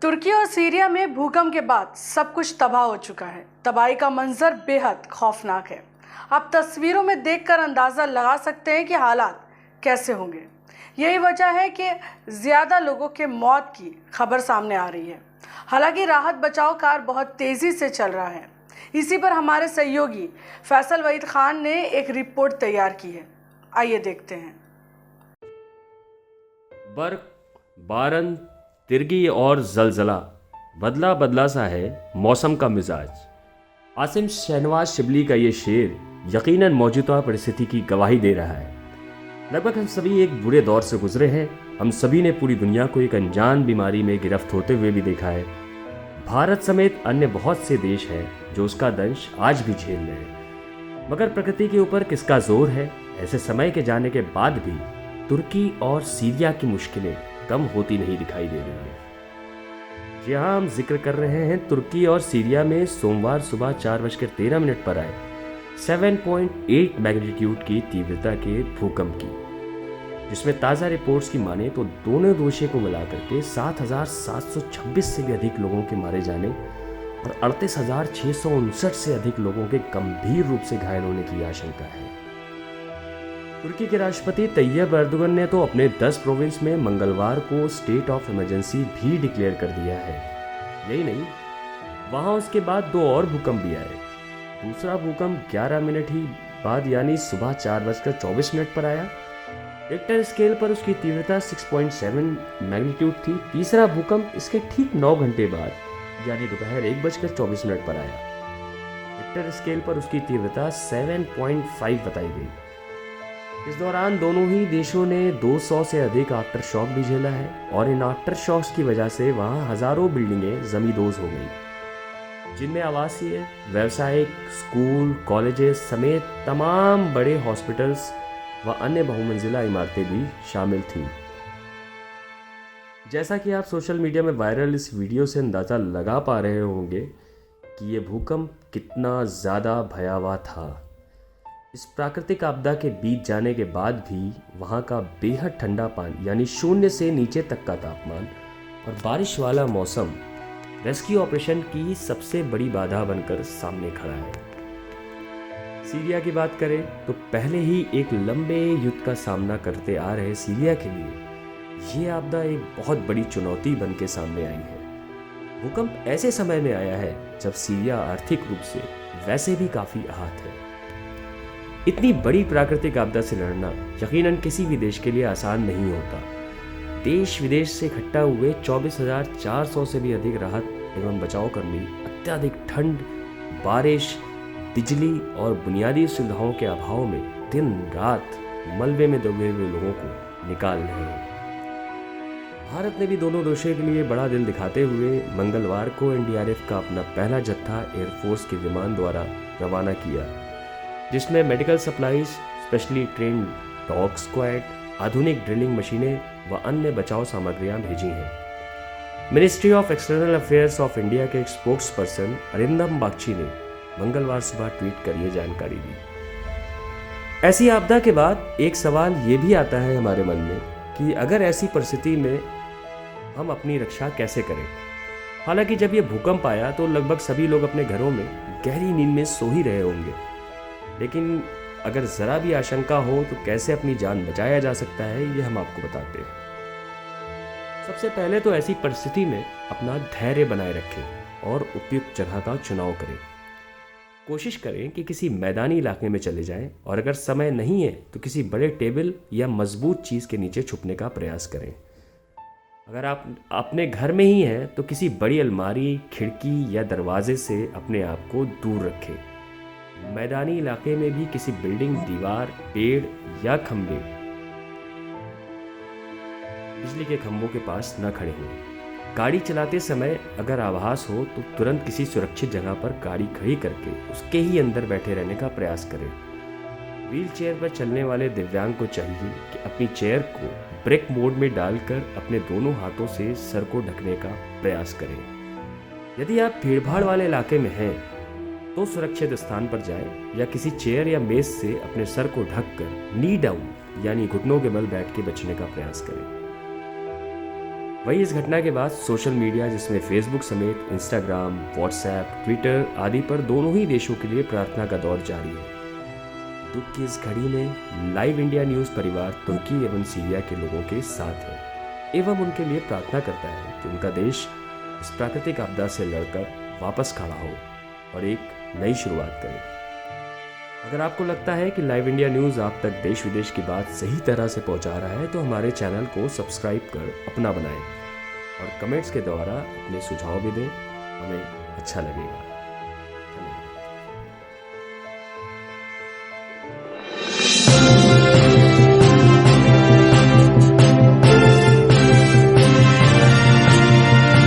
तुर्की और सीरिया में भूकंप के बाद सब कुछ तबाह हो चुका है। तबाही का मंजर बेहद खौफनाक है। आप तस्वीरों में देखकर अंदाज़ा लगा सकते हैं कि हालात कैसे होंगे। यही वजह है कि ज़्यादा लोगों के मौत की खबर सामने आ रही है। हालांकि राहत बचाव कार्य बहुत तेज़ी से चल रहा है। इसी पर हमारे सहयोगी फैसल वहीद खान ने एक रिपोर्ट तैयार की है। आइए देखते हैं। बर्फ, बारन, तिरगी और जलजला बदला बदला सा है मौसम का मिजाज। आसिम शहनवाज शिबली का ये शेर यकीनन मौजूदा परिस्थिति की गवाही दे रहा है। लगभग हम सभी एक बुरे दौर से गुजरे हैं। हम सभी ने पूरी दुनिया को एक अनजान बीमारी में गिरफ्त होते हुए भी देखा है। भारत समेत अन्य बहुत से देश हैं जो उसका दंश आज भी झेल रहे हैं। मगर प्रकृति के ऊपर किसका जोर है? ऐसे समय के जाने के बाद भी तुर्की और सीरिया की मुश्किलें कम होती नहीं दिखाई दे रही है। जी हाँ, हम जिक्र कर रहे हैं तुर्की और सीरिया में सोमवार सुबह 4:13 पर आए 7.8 मैग्नीट्यूड की तीव्रता के भूकंप की, जिसमें ताज़ा रिपोर्ट्स की माने तो दोनों दोषियों को मिलाकर के 7,726 से भी अधिक लोगों के मारे जाने और 38,659 से अधिक लोगों के गंभीर रूप से घायल होने की आशंका है। तुर्की के राष्ट्रपति तैयब एर्दोगन ने तो अपने 10 प्रोविंस में मंगलवार को स्टेट ऑफ इमरजेंसी भी डिक्लेयर कर दिया है। यही नहीं, वहां उसके बाद 2 और भूकंप भी आए। दूसरा भूकंप 11 मिनट ही बाद यानी सुबह 4:24 पर आया। रिक्टर स्केल पर उसकी तीव्रता 6.7 मैग्नीट्यूड थी। तीसरा भूकंप इसके ठीक 9 घंटे बाद यानी दोपहर 1:24 पर आया। रिक्टर स्केल पर उसकी तीव्रता 7.5 बताई गई। इस दौरान दोनों ही देशों ने 200 से अधिक आफ्टर शॉक भी झेला है और इन आफ्टर शॉक्स की वजह से वहाँ हजारों बिल्डिंगें जमींदोज हो गई, जिनमें आवासीय, व्यावसायिक, स्कूल, कॉलेजेस समेत तमाम बड़े हॉस्पिटल्स व अन्य बहुमंजिला इमारतें भी शामिल थीं। जैसा कि आप सोशल मीडिया में वायरल इस वीडियो से अंदाज़ा लगा पा रहे होंगे कि ये भूकंप कितना ज़्यादा भयावह था। इस प्राकृतिक आपदा के बीत जाने के बाद भी वहाँ का बेहद ठंडा पानी यानी 0 से नीचे तक का तापमान और बारिश वाला मौसम रेस्क्यू ऑपरेशन की सबसे बड़ी बाधा बनकर सामने खड़ा है। सीरिया की बात करें तो पहले ही एक लंबे युद्ध का सामना करते आ रहे सीरिया के लिए ये आपदा एक बहुत बड़ी चुनौती बन के सामने आई है। भूकंप ऐसे समय में आया है जब सीरिया आर्थिक रूप से वैसे भी काफ़ी आहत है। इतनी बड़ी प्राकृतिक आपदा से लड़ना यकीनन किसी भी देश के लिए आसान नहीं होता। देश विदेश से इकट्ठा हुए 24,400 से भी अधिक राहत एवं बचाव कर्मी अत्यधिक ठंड, बारिश, बिजली और बुनियादी सुविधाओं के अभाव में दिन रात मलबे में दबे हुए लोगों को निकाल रहे हैं। भारत ने भी दोनों दोषियों के लिए बड़ा दिल दिखाते हुए मंगलवार को एनडीआरएफ का अपना पहला जत्था एयरफोर्स के विमान द्वारा रवाना किया, जिसमें medical supplies, specially train dog squad, आधुनिक ड्रिलिंग मशीनें व अन्य बचाव सामग्रियां भेजी हैं। Ministry of external affairs of India के एक स्पोक्स पर्सन अरिंदम बागची ने मंगलवार सुबह ट्वीट कर ये जानकारी दी। ऐसी आपदा के बाद एक सवाल ये भी आता है हमारे मन में कि अगर ऐसी परिस्थिति में हम अपनी रक्षा कैसे करें। हालांकि जब ये भूकंप आया तो लगभग सभी लोग अपने घरों में गहरी नींद में सो ही रहे होंगे, लेकिन अगर ज़रा भी आशंका हो तो कैसे अपनी जान बचाया जा सकता है, ये हम आपको बताते हैं। सबसे पहले तो ऐसी परिस्थिति में अपना धैर्य बनाए रखें और उपयुक्त जगह का चुनाव करें। कोशिश करें कि किसी मैदानी इलाके में चले जाएं और अगर समय नहीं है तो किसी बड़े टेबल या मजबूत चीज़ के नीचे छुपने का प्रयास करें। अगर आप अपने घर में ही हैं तो किसी बड़ी अलमारी, खिड़की या दरवाजे से अपने आप को दूर रखें। मैदानी इलाके में भी किसी बिल्डिंग, दीवार, पेड़ या खंभे, बिजली के खंभों के पास न खड़े हों। गाड़ी चलाते समय अगर आभास हो तो तुरंत किसी सुरक्षित जगह पर गाड़ी खड़ी करके उसके ही अंदर बैठे रहने का प्रयास करें। व्हील चेयर पर चलने वाले दिव्यांग को चाहिए कि अपनी चेयर को ब्रेक मोड में डालकर अपने दोनों हाथों से सर को ढकने का प्रयास करें। यदि आप भीड़भाड़ वाले इलाके में हैं तो सुरक्षित स्थान पर जाएं या किसी चेयर या मेज से अपने सर को ढककर नी डाउन यानी घुटनों के बल बैठ के बचने का प्रयास करें। वही इस घटना के बाद सोशल मीडिया जिसमें फेसबुक समेत इंस्टाग्राम, व्हाट्सएप, ट्विटर आदि पर दोनों ही देशों के लिए प्रार्थना का दौर जारी है। दुख की इस घड़ी में लाइव इंडिया न्यूज़ परिवार तुर्की एवं सीरिया के लोगों के साथ है एवं उनके लिए प्रार्थना करता है कि उनका देश इस प्राकृतिक आपदा से लड़कर वापस खड़ा हो और एक नई शुरुआत करे। अगर आपको लगता है कि लाइव इंडिया न्यूज़ आप तक देश विदेश की बात सही तरह से पहुंचा रहा है तो हमारे चैनल को सब्सक्राइब कर अपना बनाएं और कमेंट्स के द्वारा अपने सुझाव भी दें, हमें अच्छा लगेगा।